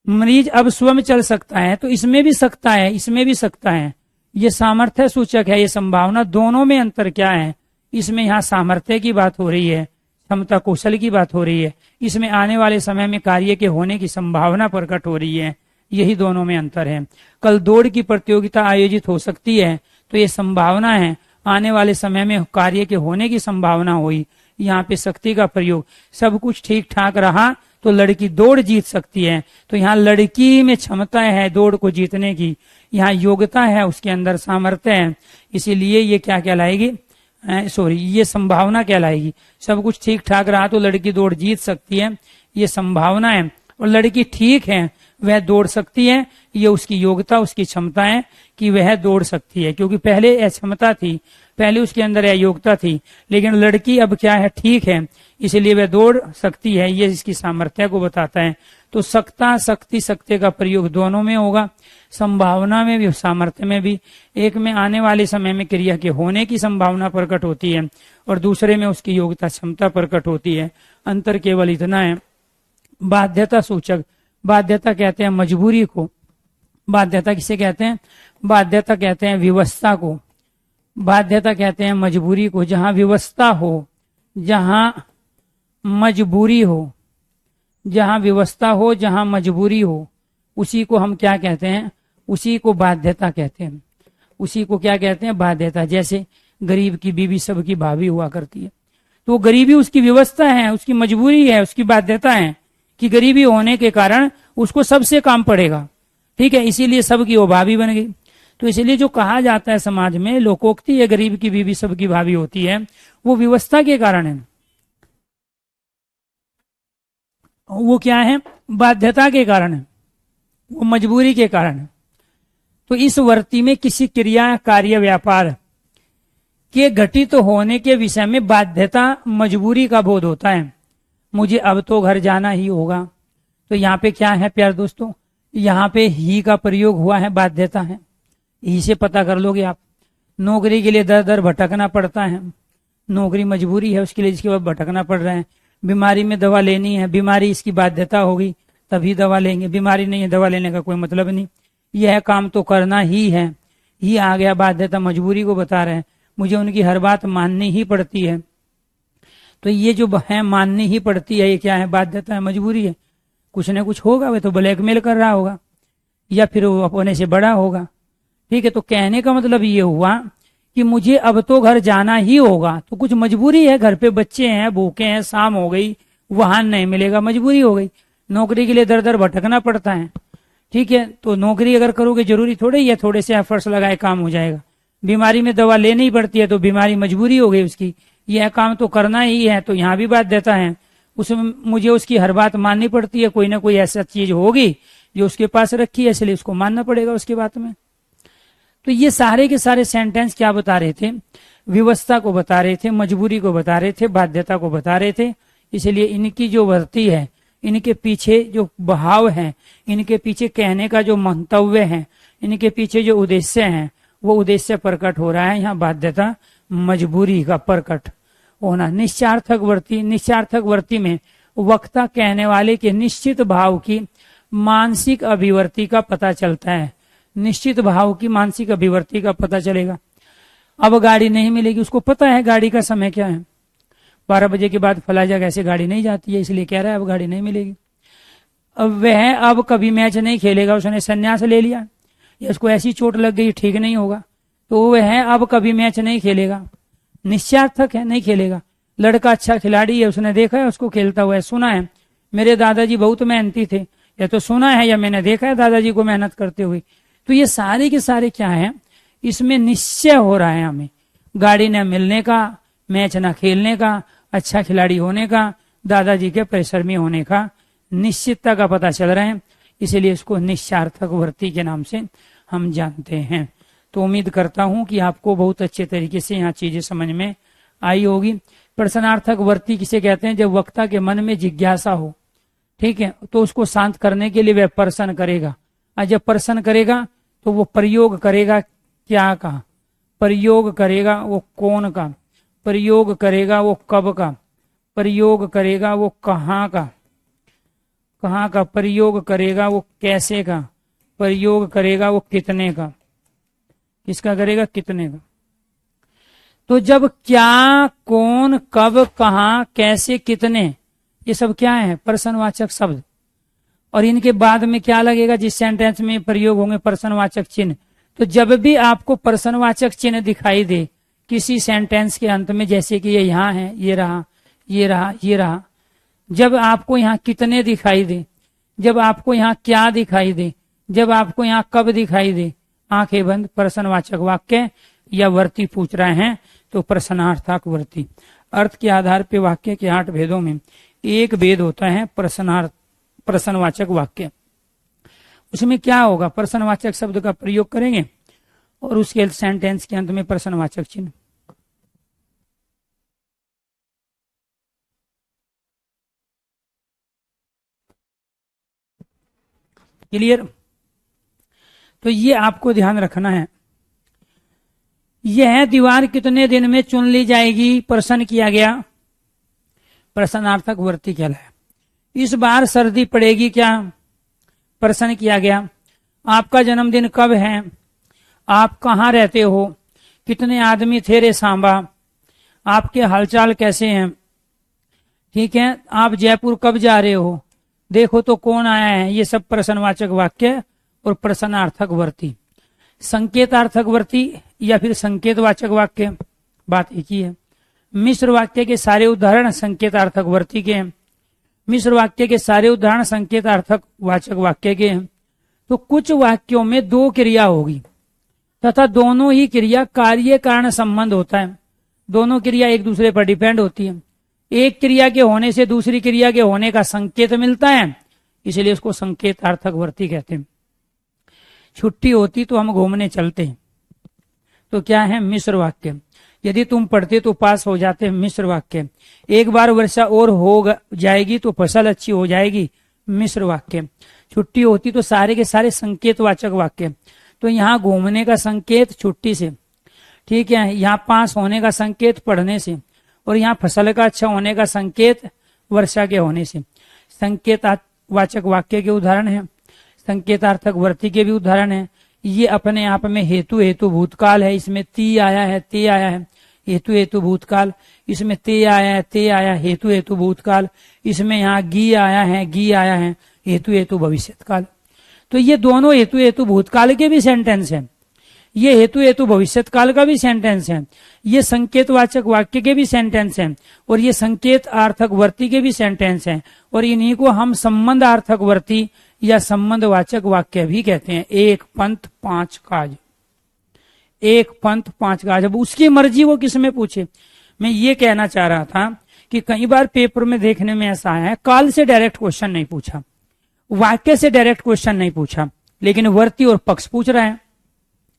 S1: मरीज अब स्वयं चल सकता है, तो इसमें भी सकता है, इसमें भी सकता है, ये सामर्थ्य सूचक है, ये संभावना। दोनों में अंतर क्या है, इसमें यहाँ सामर्थ्य की बात हो रही है, क्षमता कौशल की बात हो रही है, इसमें आने वाले समय में कार्य के होने की संभावना प्रकट हो रही है, यही दोनों में अंतर है। कल दौड़ की प्रतियोगिता आयोजित हो सकती है, तो ये संभावना है, आने वाले समय में कार्य के होने की संभावना हुई, यहाँ पे शक्ति का प्रयोग। सब कुछ ठीक ठाक रहा तो लड़की दौड़ जीत सकती है, तो यहाँ लड़की में क्षमता है दौड़ को जीतने की, यहाँ योग्यता है, उसके अंदर सामर्थ्य है, इसीलिए ये क्या कहलाएगी, ये संभावना कहलाएगी। सब कुछ ठीक ठाक रहा तो लड़की दौड़ जीत सकती है, ये संभावना है। और लड़की ठीक है, वह दौड़ सकती है, ये उसकी योग्यता, उसकी क्षमता है कि वह दौड़ सकती है, क्योंकि पहले अक्षमता थी, पहले उसके अंदर अयोग्यता थी, लेकिन लड़की अब क्या है, ठीक है, इसलिए वह दौड़ सकती है, ये इसकी सामर्थ्य को बताता है। तो सकता शक्ति सकते का प्रयोग दोनों में होगा, संभावना में भी सामर्थ्य में भी। एक में आने वाले समय में क्रिया के होने की संभावना प्रकट होती है और दूसरे में उसकी योग्यता क्षमता प्रकट होती है। अंतर केवल इतना है। बाध्यता सूचक, बाध्यता कहते हैं मजबूरी को, बाध्यता किसे कहते हैं, बाध्यता कहते हैं व्यवस्था को, बाध्यता कहते हैं मजबूरी को। जहां व्यवस्था हो, जहां मजबूरी हो, जहां व्यवस्था हो, जहां मजबूरी हो, उसी को हम क्या कहते हैं, उसी को बाध्यता कहते हैं, उसी को क्या कहते हैं, बाध्यता। जैसे गरीब की बीवी सबकी भाभी हुआ करती है। तो वो गरीबी उसकी व्यवस्था है, उसकी मजबूरी है, उसकी बाध्यता है कि गरीबी होने के कारण उसको सबसे काम पड़ेगा। ठीक है, इसीलिए सबकी वो भाभी बन गई। तो इसलिए जो कहा जाता है समाज में, लोकोक्ति है गरीब की बीवी सबकी भाभी होती है, वो व्यवस्था के कारण है। वो क्या है? बाध्यता के कारण है, वो मजबूरी के कारण है। तो इस वर्ती में किसी क्रिया, कार्य, व्यापार के घटित होने के विषय में बाध्यता, मजबूरी का बोध होता है। मुझे अब तो घर जाना ही होगा। तो यहाँ पे क्या है प्यार दोस्तों? यहाँ पे ही का प्रयोग हुआ है, बाध्यता है। ही से पता कर लोगे आप। नौकरी के लिए दर दर भटकना पड़ता है, नौकरी मजबूरी है उसके लिए, जिसके बाद भटकना पड़ रहा है। बीमारी में दवा लेनी है, बीमारी इसकी बाध्यता होगी तभी दवा लेंगे, बीमारी नहीं है दवा लेने का कोई मतलब नहीं। यह काम तो करना ही है, ही आ गया बाध्यता, मजबूरी को बता रहे हैं। मुझे उनकी हर बात माननी ही पड़ती है। तो ये जो है माननी ही पड़ती है, ये क्या है? बाध्यता है, मजबूरी है। कुछ न कुछ होगा, वह तो ब्लैकमेल कर रहा होगा या फिर वो अपने से बड़ा होगा। ठीक है, तो कहने का मतलब ये हुआ कि मुझे अब तो घर जाना ही होगा। तो कुछ मजबूरी है, घर पे बच्चे हैं, भूखे हैं, शाम हो गई, वाहन नहीं मिलेगा, मजबूरी हो गई। नौकरी के लिए दर दर भटकना पड़ता है। ठीक है, तो नौकरी अगर करोगे जरूरी थोड़े ही है, थोड़े से एफर्ट्स लगाए काम हो जाएगा। बीमारी में दवा लेनी पड़ती है तो बीमारी मजबूरी हो गई उसकी, यह काम तो करना ही है। तो यहाँ भी बात देता है, उसमें मुझे उसकी हर बात माननी पड़ती है। कोई ना कोई ऐसा चीज होगी जो उसके पास रखी है, इसलिए उसको मानना पड़ेगा उसकी बात में। तो ये सारे के सारे सेंटेंस क्या बता रहे थे? व्यवस्था को बता रहे थे, मजबूरी को बता रहे थे, बाध्यता को बता रहे थे। इसलिए इनकी जो वर्ती है, इनके पीछे जो भाव है, इनके पीछे कहने का जो मंतव्य है, इनके पीछे जो उद्देश्य है, वो उद्देश्य प्रकट हो रहा है यहाँ बाध्यता, मजबूरी का प्रकट होना। निश्चार्थक वर्ती, निश्चार्थक वर्ती में वक्ता कहने वाले के निश्चित भाव की मानसिक अभिवर्ती का पता चलता है। निश्चित भाव की मानसिक अभिवर्ती का पता चलेगा। अब गाड़ी नहीं मिलेगी, उसको पता है गाड़ी का समय क्या है, 12 बजे के बाद फला जगह ऐसे गाड़ी नहीं जाती है, इसलिए कह रहा है अब गाड़ी नहीं मिलेगी। अब वह अब कभी मैच नहीं खेलेगा, उसने संन्यास ले लिया, या उसको ऐसी चोट लग गई ठीक नहीं होगा, तो वह अब कभी मैच नहीं खेलेगा। निश्चार्थक है, नहीं खेलेगा। लड़का अच्छा खिलाड़ी है, उसने देखा है उसको खेलता हुआ, सुना है मेरे दादाजी बहुत मेहनती थे, या तो सुना है या मैंने देखा है दादाजी को मेहनत करते हुए। तो ये सारे के सारे क्या है, इसमें निश्चय हो रहा है हमें गाड़ी न मिलने का, मैच न खेलने का, अच्छा खिलाड़ी होने का, दादाजी के परिश्रमी होने का, निश्चितता का पता चल रहा है। इसलिए इसको निश्चार्थक वर्ती के नाम से हम जानते हैं। तो उम्मीद करता हूं कि आपको बहुत अच्छे तरीके से यहाँ चीजें समझ में आई होगी। प्रश्नार्थक वर्ती किसे कहते हैं? जब वक्ता के मन में जिज्ञासा हो, ठीक है, तो उसको शांत करने के लिए वह प्रश्न करेगा, और जब प्रश्न करेगा तो वो प्रयोग करेगा क्या का, प्रयोग करेगा वो कौन का, प्रयोग करेगा वो कब का, प्रयोग करेगा वो कहाँ का, कहाँ का प्रयोग करेगा वो कैसे का, प्रयोग करेगा वो कितने का, किसका करेगा? कितने का। तो जब क्या, कौन, कब, कहाँ, कैसे, कितने, ये सब क्या है? प्रश्नवाचक शब्द। और इनके बाद में क्या लगेगा? जिस सेंटेंस में प्रयोग होंगे प्रश्नवाचक चिन्ह। तो जब भी आपको प्रश्नवाचक चिन्ह दिखाई दे किसी सेंटेंस के अंत में, जैसे कि ये यहाँ है, ये रहा, ये रहा, ये रहा, जब आपको यहाँ कितने दिखाई दे, जब आपको यहाँ क्या दिखाई दे, जब आपको यहाँ कब दिखाई दे, आंखें बंद, प्रश्नवाचक वाक्य या वर्ती पूछ रहे हैं, तो प्रश्नार्थक वर्ती। अर्थ के आधार पर वाक्य के 8 भेदों में एक भेद होता है प्रश्नवाचक वाक्य। उसमें क्या होगा? प्रश्नवाचक शब्द का प्रयोग करेंगे और उसके सेंटेंस के अंत में प्रश्नवाचक चिन्ह। क्लियर? तो ये आपको ध्यान रखना है। यह दीवार कितने दिन में चुन ली जाएगी? प्रश्न किया गया, प्रश्नार्थक वर्ती कहलाया। इस बार सर्दी पड़ेगी क्या? प्रश्न किया गया। आपका जन्मदिन कब है? आप कहाँ रहते हो? कितने आदमी थे रे सांबा? आपके हालचाल कैसे हैं? ठीक है, आप जयपुर कब जा रहे हो? देखो तो कौन आया है? ये सब प्रश्नवाचक वाक्य और प्रश्नार्थक वर्ती। संकेतार्थक वर्ती या फिर संकेतवाचक वाक्य, बात एक ही है। मिश्र वाक्य के सारे उदाहरण संकेतार्थक वर्ती के हैं। मिश्र वाक्य के सारे उदाहरण संकेतार्थक वाचक वाक्य के हैं। तो कुछ वाक्यों में दो क्रिया होगी तथा दोनों ही क्रिया कार्य कारण संबंध होता है। दोनों क्रिया एक दूसरे पर डिपेंड होती है। एक क्रिया के होने से दूसरी क्रिया के होने का संकेत मिलता है, इसलिए उसको संकेतार्थक वर्ती कहते हैं। छुट्टी होती तो हम घूमने चलते, तो क्या है? मिश्र वाक्य। यदि तुम पढ़ते तो पास हो जाते, मिश्र वाक्य। एक बार वर्षा और हो जाएगी तो फसल अच्छी हो जाएगी, मिश्र वाक्य। छुट्टी होती तो सारे के सारे संकेतवाचक वाक्य। तो यहाँ घूमने का संकेत छुट्टी से, ठीक है, यहाँ पास होने का संकेत पढ़ने से, और यहाँ फसल का अच्छा होने का संकेत वर्षा के होने से। संकेतवाचक वाक्य के उदाहरण है, संकेतार्थक वर्ती के भी उदाहरण है। ये अपने आप में हेतु हेतु भूतकाल है, इसमें ती आया है, ते आया है, हेतु हेतु भूतकाल। इसमें ते आया है, ते आया, हेतु हेतु भूतकाल। इसमें यहाँ गी आया है, गी आया है, हेतु हेतु भविष्यत्काल। तो ये दोनों हेतु हेतु भूतकाल के भी सेंटेंस हैं, ये हेतु हेतु भविष्यत्काल का भी सेंटेंस है, ये संकेतवाचक वाक्य के भी सेंटेंस हैं, और ये संकेतार्थक वर्ती के भी सेंटेंस हैं। और इन्हीं को हम संबंधार्थक वर्ती या संबंधवाचक वाक्य भी कहते हैं। एक पंथ पांच काज, एक पंथ पांच काज। अब उसकी मर्जी वो किस में पूछे। मैं ये कहना चाह रहा था कि कई बार पेपर में देखने में ऐसा आया है, काल से डायरेक्ट क्वेश्चन नहीं पूछा, वाक्य से डायरेक्ट क्वेश्चन नहीं पूछा, लेकिन वर्ती और पक्ष पूछ रहा है।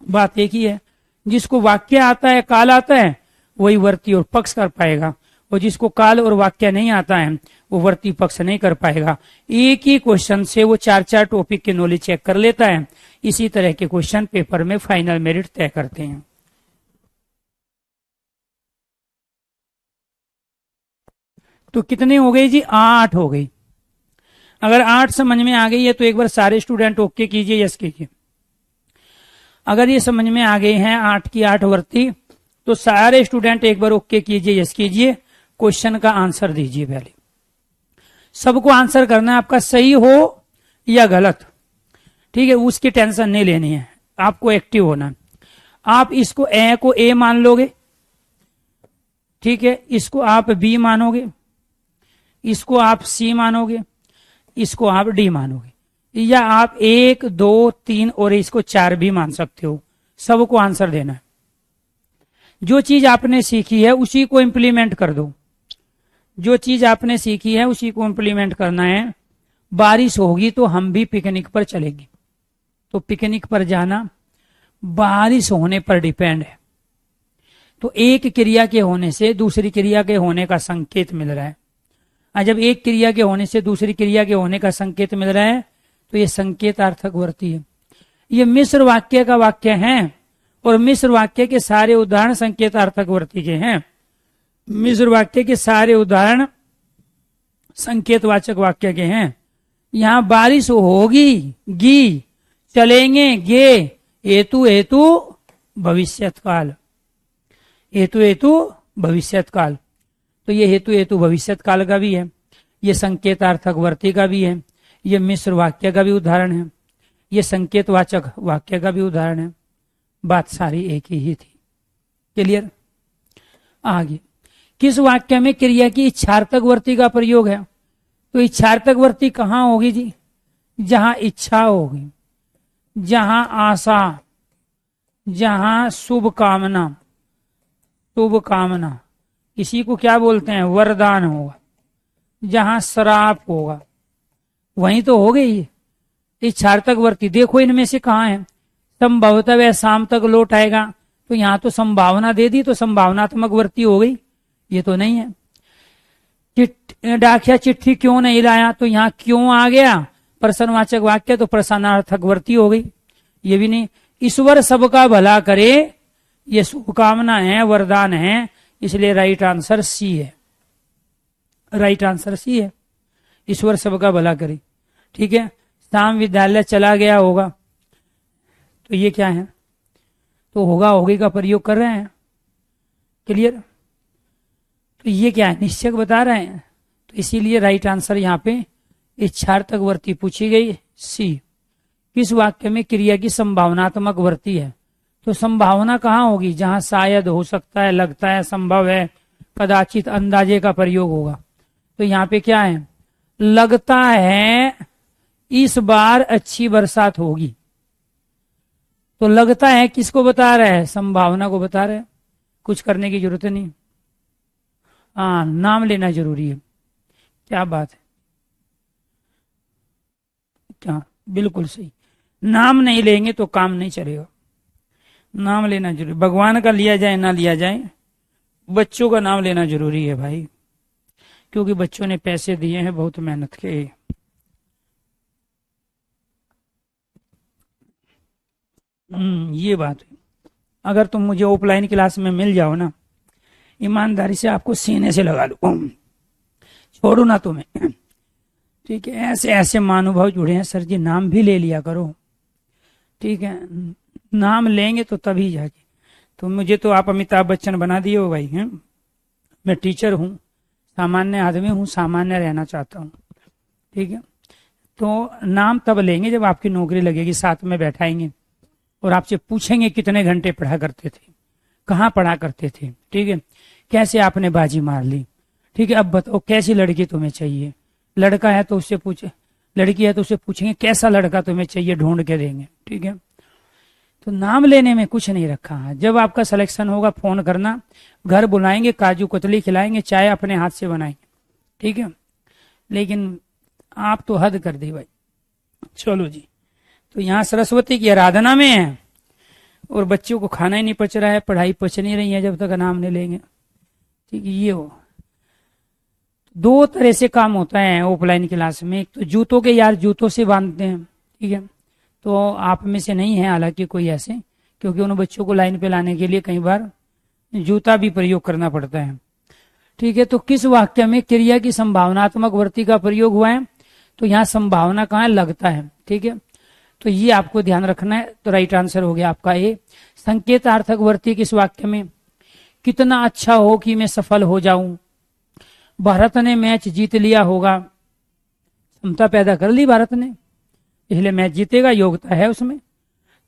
S1: बात एक ही है, जिसको वाक्य आता है, काल आता है, वही वर्ती और पक्ष कर पाएगा, और जिसको काल और वाक्य नहीं आता है वो वर्ती पक्ष नहीं कर पाएगा। एक ही क्वेश्चन से वो चार चार टॉपिक की नॉलेज चेक कर लेता है। इसी तरह के क्वेश्चन पेपर में फाइनल मेरिट तय करते हैं। तो कितने हो गई जी? 8 हो गई। अगर 8 समझ में आ गई है तो एक बार सारे स्टूडेंट ओके कीजिए, यस कीजिए। अगर ये समझ में आ गए हैं 8 की 8 वर्ती, तो सारे स्टूडेंट एक बार ओके कीजिए, यस कीजिए। क्वेश्चन का आंसर दीजिए। पहले सबको आंसर करना है, आपका सही हो या गलत, ठीक है, उसकी टेंशन नहीं लेनी है, आपको एक्टिव होना। आप इसको ए को ए मान लोगे, ठीक है, इसको आप बी मानोगे, इसको आप सी मानोगे, इसको आप डी मानोगे, या आप 1, 2, 3 और इसको 4 भी मान सकते हो। सबको आंसर देना है। जो चीज आपने सीखी है उसी को इम्प्लीमेंट कर दो। जो चीज आपने सीखी है उसी को इम्प्लीमेंट करना है। बारिश होगी तो हम भी पिकनिक पर चलेंगे, तो पिकनिक पर जाना बारिश होने पर डिपेंड है। तो एक क्रिया के होने से दूसरी क्रिया के होने का संकेत मिल रहा है। जब एक क्रिया के होने से दूसरी क्रिया के होने का संकेत मिल रहा है तो ये संकेतार्थक वर्ती है। ये मिश्र वाक्य का वाक्य है, और मिश्र वाक्य के सारे उदाहरण संकेतार्थक वर्ती के हैं। मिश्र वाक्य के सारे उदाहरण संकेतवाचक वाक्य के हैं। यहां बारिश होगी, गी, चलेंगे, गे, हेतु हेतु भविष्यत्काल, हेतु हेतु भविष्यत्काल। तो ये हेतु हेतु भविष्यत्काल का भी है, ये संकेतार्थक वर्ती का भी है, ये मिश्र वाक्य का भी उदाहरण है, ये संकेतवाचक वाक्य का भी उदाहरण है। बात सारी एक ही थी। क्लियर? आगे किस वाक्य में क्रिया की इच्छार्थक वर्ती का प्रयोग है? तो इच्छार्थक वर्ती कहां होगी जी? जहां इच्छा होगी, जहां आशा, जहां शुभ कामना, शुभ कामना, इसी को क्या बोलते हैं? वरदान होगा। जहां श्राप होगा वहीं तो हो गई इच्छार्थक वर्ती। देखो इनमें से कहां है? संभवतः वह शाम तक लौट आएगा, तो यहां तो संभावना दे दी, तो संभावनात्मक वर्ती हो गई। ये तो नहीं है। डाकिया चिट्ठी क्यों नहीं लाया, तो यहाँ क्यों आ गया प्रश्नवाचक वाक्य, तो प्रश्नार्थक वर्ती हो गई। ये भी नहीं। ईश्वर सबका भला करे, ये शुभकामना है, वरदान है, इसलिए राइट आंसर सी है। राइट आंसर सी है, ईश्वर सबका भला करे। ठीक है, शाम विद्यालय चला गया होगा, तो ये क्या है? तो होगा होगी का प्रयोग कर रहे हैं। क्लियर? तो ये क्या है? निश्चय बता रहे हैं, तो इसीलिए राइट आंसर यहाँ पे इच्छार्थक वर्ती पूछी गई सी। किस वाक्य में क्रिया की संभावनात्मक वर्ती है? तो संभावना कहाँ होगी? जहां शायद, हो सकता है, लगता है, संभव है, कदाचित, अंदाजे का प्रयोग होगा। तो यहाँ पे क्या है? लगता है इस बार अच्छी बरसात होगी। तो लगता है किसको बता रहा है? संभावना को बता रहा है। कुछ करने की जरूरत नहीं। हाँ, नाम लेना जरूरी है। क्या बात है, क्या? बिल्कुल सही। नाम नहीं लेंगे तो काम नहीं चलेगा। नाम लेना जरूरी। भगवान का लिया जाए ना लिया जाए, बच्चों का नाम लेना जरूरी है भाई, क्योंकि बच्चों ने पैसे दिए हैं, बहुत मेहनत के। ये बात है। अगर तुम मुझे ऑफलाइन क्लास में मिल जाओ ना, ईमानदारी से आपको सीने से लगा लूं, छोड़ू ना तुम्हें। ठीक है, ऐसे ऐसे महानुभाव जुड़े हैं सर जी, नाम भी ले लिया करो। ठीक है, नाम लेंगे तो तभी जाके। तो मुझे तो आप अमिताभ बच्चन बना दिए हो भाई हैं। मैं टीचर हूँ, सामान्य आदमी हूँ, सामान्य रहना चाहता हूँ। ठीक है, तो नाम तब लेंगे जब आपकी नौकरी लगेगी, साथ में बैठाएंगे और आपसे पूछेंगे कितने घंटे पढ़ा करते थे, कहाँ पढ़ा करते थे। ठीक है, कैसे आपने बाजी मार ली। ठीक है, अब बताओ कैसी लड़की तुम्हें चाहिए। लड़का है तो उससे पूछे, लड़की है तो उससे पूछेंगे कैसा लड़का तुम्हें चाहिए, ढूंढ के देंगे। ठीक है, तो नाम लेने में कुछ नहीं रखा है। जब आपका सिलेक्शन होगा फोन करना, घर बुलाएंगे, काजू कतली खिलाएंगे, चाय अपने हाथ से बनाएंगे। ठीक है, लेकिन आप तो हद कर दी भाई। चलो जी, तो यहाँ सरस्वती की आराधना में है और बच्चों को खाना ही नहीं पच रहा है, पढ़ाई पच नहीं रही है जब तक नाम नहीं लेंगे। ठीक है, ये हो। दो तरह से काम होता है ऑफलाइन क्लास में। एक तो जूतों के यार जूतों से बांधते हैं। ठीक है, तो आप में से नहीं है हालांकि कोई ऐसे, क्योंकि उन बच्चों को लाइन पे लाने के लिए कई बार जूता भी प्रयोग करना पड़ता है। ठीक है, तो किस वाक्य में क्रिया की संभावनात्मक वर्ती का प्रयोग हुआ है? तो यहाँ संभावना कहाँ है? लगता है। ठीक है, तो ये आपको ध्यान रखना है। तो राइट आंसर हो गया आपका ए। संकेतार्थक वर्ती किस वाक्य में? कितना अच्छा हो कि मैं सफल हो जाऊं, भारत ने मैच जीत लिया होगा। क्षमता पैदा कर ली भारत ने, इसलिए मैच जीतेगा, योग्यता है उसमें।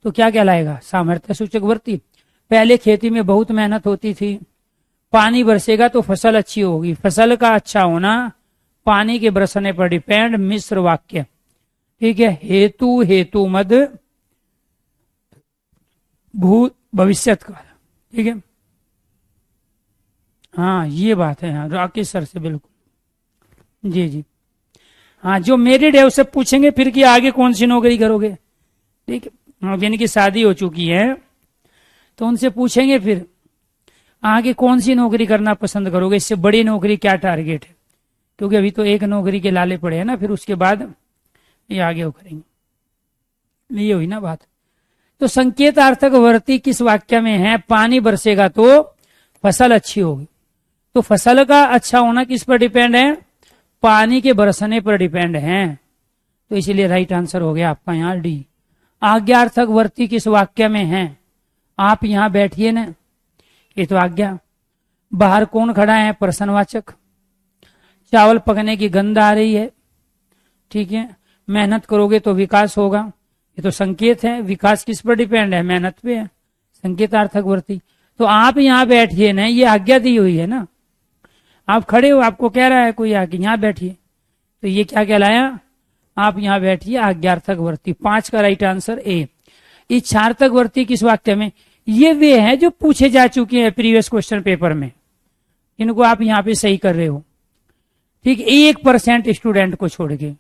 S1: तो क्या कहलाएगा? सामर्थ्य सूचक वर्ती। पहले खेती में बहुत मेहनत होती थी, पानी बरसेगा तो फसल अच्छी होगी। फसल का अच्छा होना पानी के बरसने पर डिपेंड। मिश्र वाक्य। ठीक है, हेतु हेतु मद भूत भविष्यत काल। ठीक है, हाँ ये बात है। हाँ, राकेश सर से बिल्कुल जी जी। हाँ, जो मेरिड है उससे पूछेंगे फिर कि आगे कौन सी नौकरी करोगे। ठीक है, हाँ, जिनकी शादी हो चुकी है तो उनसे पूछेंगे फिर आगे कौन सी नौकरी करना पसंद करोगे, इससे बड़ी नौकरी क्या टारगेट है, क्योंकि अभी तो एक नौकरी के लाले पड़े हैं ना, फिर उसके बाद ये आगे वो करेंगे। ये हुई ना बात। तो संकेतार्थक वर्ती किस वाक्य में है? पानी बरसेगा तो फसल अच्छी होगी। तो फसल का अच्छा होना किस पर डिपेंड है? पानी के बरसने पर डिपेंड है। तो इसलिए राइट आंसर हो गया आपका यहाँ डी। आज्ञार्थक वर्ती किस वाक्य में है? आप यहाँ बैठिए ना, ये तो आज्ञा। बाहर कौन खड़ा है? प्रश्नवाचक। चावल पकने की गंध आ रही है। ठीक है, मेहनत करोगे तो विकास होगा, ये तो संकेत है। विकास किस पर डिपेंड है? मेहनत पे है। संकेतार्थक वर्ती। तो आप यहाँ बैठिए ना, ये आज्ञा दी हुई है ना। आप खड़े हो, आपको कह रहा है कोई आके यहाँ बैठिए, तो ये क्या कहलाया? आप यहाँ बैठिए, आज्ञार्थक वर्ती। 5 का राइट आंसर ए। इच्छार्थक वर्ती किस वाक्य में? ये वे हैं जो पूछे जा चुके हैं प्रीवियस क्वेश्चन पेपर में, इनको आप यहाँ पे सही कर रहे हो। ठीक, 1% स्टूडेंट को छोड़ के,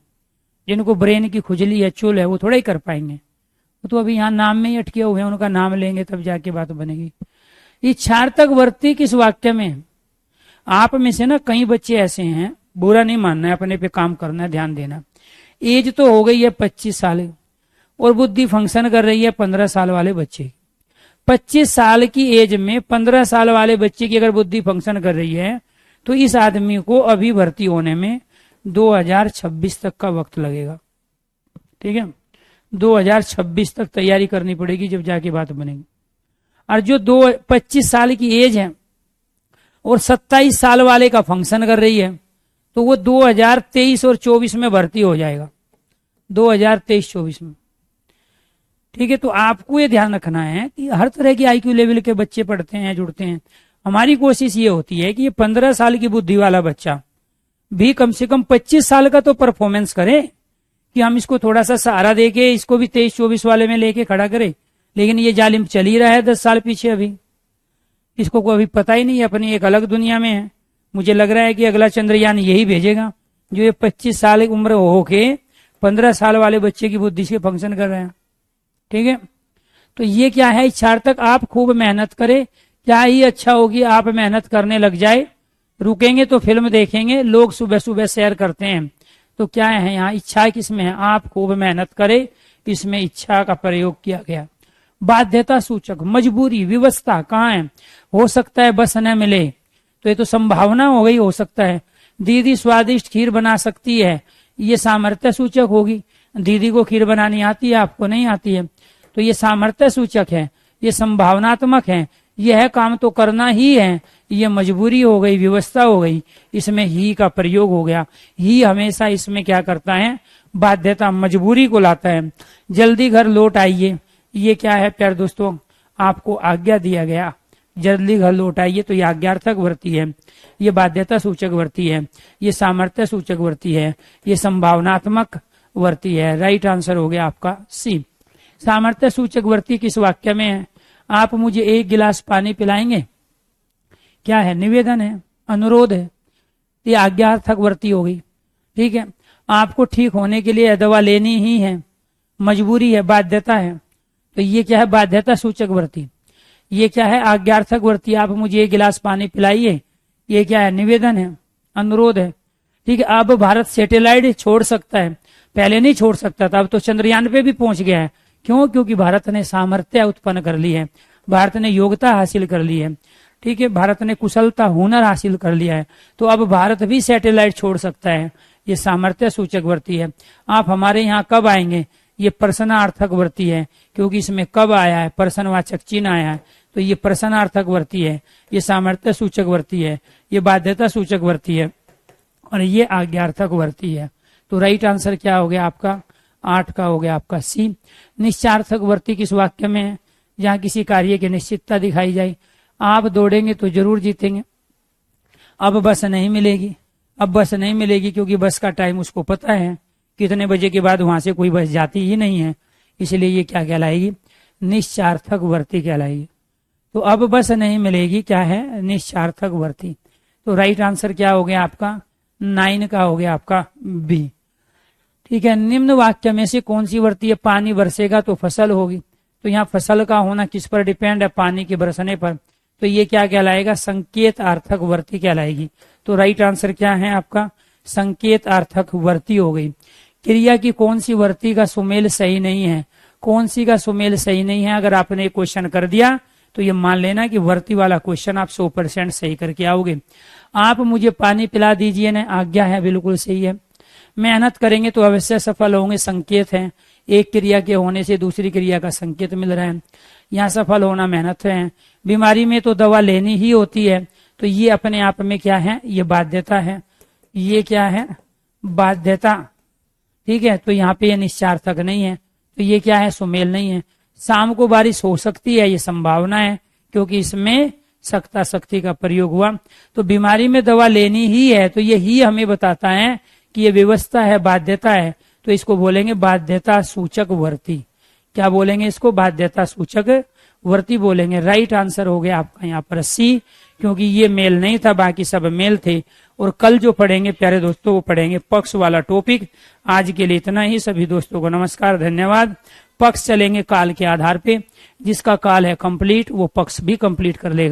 S1: जिनको ब्रेन की खुजली है, चुल है, वो थोड़ा ही कर पाएंगे। वो तो अभी यहाँ नाम में ही अटके हुए हैं, उनका नाम लेंगे तब जाके बात बनेगी। इच्छार्थक वर्ती किस वाक्य में? आप में से ना कई बच्चे ऐसे हैं, बुरा नहीं मानना है, अपने पे काम करना है, ध्यान देना। एज तो हो गई है 25 साल और बुद्धि फंक्शन कर रही है 15 साल वाले बच्चे। 25 साल की एज में 15 साल वाले बच्चे की अगर बुद्धि फंक्शन कर रही है तो इस आदमी को अभी भर्ती होने में 2026 तक का वक्त लगेगा। ठीक है, 2026 तक तैयारी करनी पड़ेगी, जब जाके बात बनेगी। और जो 25 साल की एज है और 27 साल वाले का फंक्शन कर रही है, तो वो 2023 और 24 में भर्ती हो जाएगा। 2023-24 में ठीक है, तो आपको ये ध्यान रखना है कि हर तरह की IQ लेवल के बच्चे पढ़ते हैं, जुड़ते हैं। हमारी कोशिश ये होती है कि ये 15 साल की बुद्धि वाला बच्चा भी कम से कम 25 साल का तो परफॉर्मेंस करे, कि हम इसको थोड़ा सा सहारा देके इसको भी 23-24 वाले में लेके खड़ा करें। लेकिन ये जालिम चल ही रहा है 10 साल पीछे, अभी इसको कोई अभी पता ही नहीं है, अपनी एक अलग दुनिया में है। मुझे लग रहा है कि अगला चंद्रयान यही भेजेगा, जो ये 25 साल उम्र होके 15 साल वाले बच्चे की बुद्धि से फंक्शन कर रहे हैं। ठीक है, तो ये क्या है, इच्छार्थक आप खूब मेहनत करें। क्या ही अच्छा होगी आप मेहनत करने लग जाए, रुकेंगे तो फिल्म देखेंगे, लोग सुबह सुबह सैर करते हैं। तो क्या है यहाँ इच्छा किसमें है, आप खूब मेहनत करें, इसमें इच्छा का प्रयोग किया गया। बाध्यता सूचक, मजबूरी, व्यवस्था कहाँ है, हो सकता है बस न मिले, तो ये तो संभावना हो गई, हो सकता है। दीदी स्वादिष्ट खीर बना सकती है, ये सामर्थ्य सूचक होगी। दीदी को खीर बनानी आती है, आपको नहीं आती है, तो ये सामर्थ्य सूचक है, ये संभावनात्मक है, यह काम तो करना ही है, ये मजबूरी हो गई, व्यवस्था हो गई, इसमें ही का प्रयोग हो गया। ही हमेशा इसमें क्या करता है, बाध्यता, मजबूरी को लाता है। जल्दी घर लौट आइए, ये क्या है प्यारे दोस्तों, आपको आज्ञा दिया गया, जल्दी घर लौट आइए, तो ये आज्ञार्थक वर्ती है, ये बाध्यता सूचक वर्ती है, ये सामर्थ्य सूचक वर्ती है, ये संभावनात्मक वर्ती है। राइट आंसर हो गया आपका सी। सामर्थ्य सूचक वर्ती किस वाक्य में है, आप मुझे 1 गिलास पानी पिलाएंगे, क्या है, निवेदन है, अनुरोध है, ये आज्ञार्थक वर्ती हो गई। ठीक है, आपको ठीक होने के लिए दवा लेनी ही है, मजबूरी है, बाध्यता है, तो ये क्या है, बाध्यता सूचक वर्ती। ये क्या है, आज्ञार्थक वर्ती, आप मुझे 1 गिलास पानी पिलाइए, ये क्या है, निवेदन है, अनुरोध है। ठीक है, अब भारत सैटेलाइट छोड़ सकता है, पहले नहीं छोड़ सकता था, अब तो चंद्रयान पे भी पहुंच गया है। क्यों, क्योंकि भारत ने सामर्थ्य उत्पन्न कर ली है, भारत ने योग्यता हासिल कर ली है। ठीक है, भारत ने कुशलता, हुनर हासिल कर लिया है, तो अब भारत भी सैटेलाइट छोड़ सकता है, ये सामर्थ्य सूचक वर्ती है। आप हमारे यहाँ कब आएंगे, ये प्रश्नार्थक वर्ती है, क्योंकि इसमें कब आया है, प्रश्नवाचक चिन्ह आया है, तो ये प्रश्नार्थक वर्ती है, ये सामर्थ्य सूचक वर्ती है, ये बाध्यता सूचक वर्ती है, और ये आज्ञार्थक वर्ती है। तो राइट आंसर क्या हो गया आपका, 8 का हो गया आपका सी। निश्चार्थक वर्ती किस वाक्य में है, जहाँ किसी कार्य की निश्चितता दिखाई जाए। आप दौड़ेंगे तो जरूर जीतेंगे, अब बस नहीं मिलेगी, अब बस नहीं मिलेगी क्योंकि बस का टाइम उसको पता है, कितने बजे के बाद वहां से कोई बस जाती ही नहीं है, इसलिए ये क्या कहलाएगी, निश्चार्थक वर्ती कहलाएगी। तो अब बस नहीं मिलेगी, क्या है, निश्चार्थक वर्ती। तो राइट आंसर क्या हो गया आपका, 9 का हो गया आपका बी। ठीक है, निम्न वाक्य में से कौन सी वर्ती है, पानी बरसेगा तो फसल होगी, तो यहाँ फसल का होना किस पर डिपेंड है, पानी के बरसने पर, तो ये क्या कहलाएगा, संकेत अर्थक वर्ती कहलाएगी। तो राइट आंसर क्या है आपका, संकेत अर्थक वर्ती हो गई। क्रिया की कौन सी वर्ती का सुमेल सही नहीं है, कौन सी का सुमेल सही नहीं है, अगर आपने एक क्वेश्चन कर दिया तो ये मान लेना कि वर्ती वाला क्वेश्चन आप 100% सही करके आओगे। आप मुझे पानी पिला दीजिए ने आज्ञा है, बिल्कुल सही है। मेहनत करेंगे तो अवश्य सफल होंगे, संकेत है, एक क्रिया के होने से दूसरी क्रिया का संकेत मिल रहा है, यहाँ सफल होना मेहनत है। बीमारी में तो दवा लेनी ही होती है, तो ये अपने आप में क्या है, ये बाध्यता है, ये क्या है, बाध्यता। ठीक है, तो यहाँ पे ये निश्चार्थक नहीं है, तो ये क्या है, सुमेल नहीं है। शाम को बारिश हो सकती है, ये संभावना है, क्योंकि इसमें सक्ता शक्ति का प्रयोग हुआ। तो बीमारी में दवा लेनी ही है, तो ये ही हमें बताता है कि ये व्यवस्था है, बाध्यता है, तो इसको बोलेंगे बाध्यता सूचक वर्ती। क्या बोलेंगे इसको, बाध्यता सूचक वर्ती बोलेंगे। राइट आंसर हो गया आपका यहाँ पर सी, क्योंकि ये मेल नहीं था, बाकी सब मेल थे। और कल जो पढ़ेंगे प्यारे दोस्तों, वो पढ़ेंगे पक्ष वाला टॉपिक। आज के लिए इतना ही, सभी दोस्तों को नमस्कार, धन्यवाद। पक्ष चलेंगे काल के आधार पे, जिसका काल है कंप्लीट वो पक्ष भी कंप्लीट कर लेगा।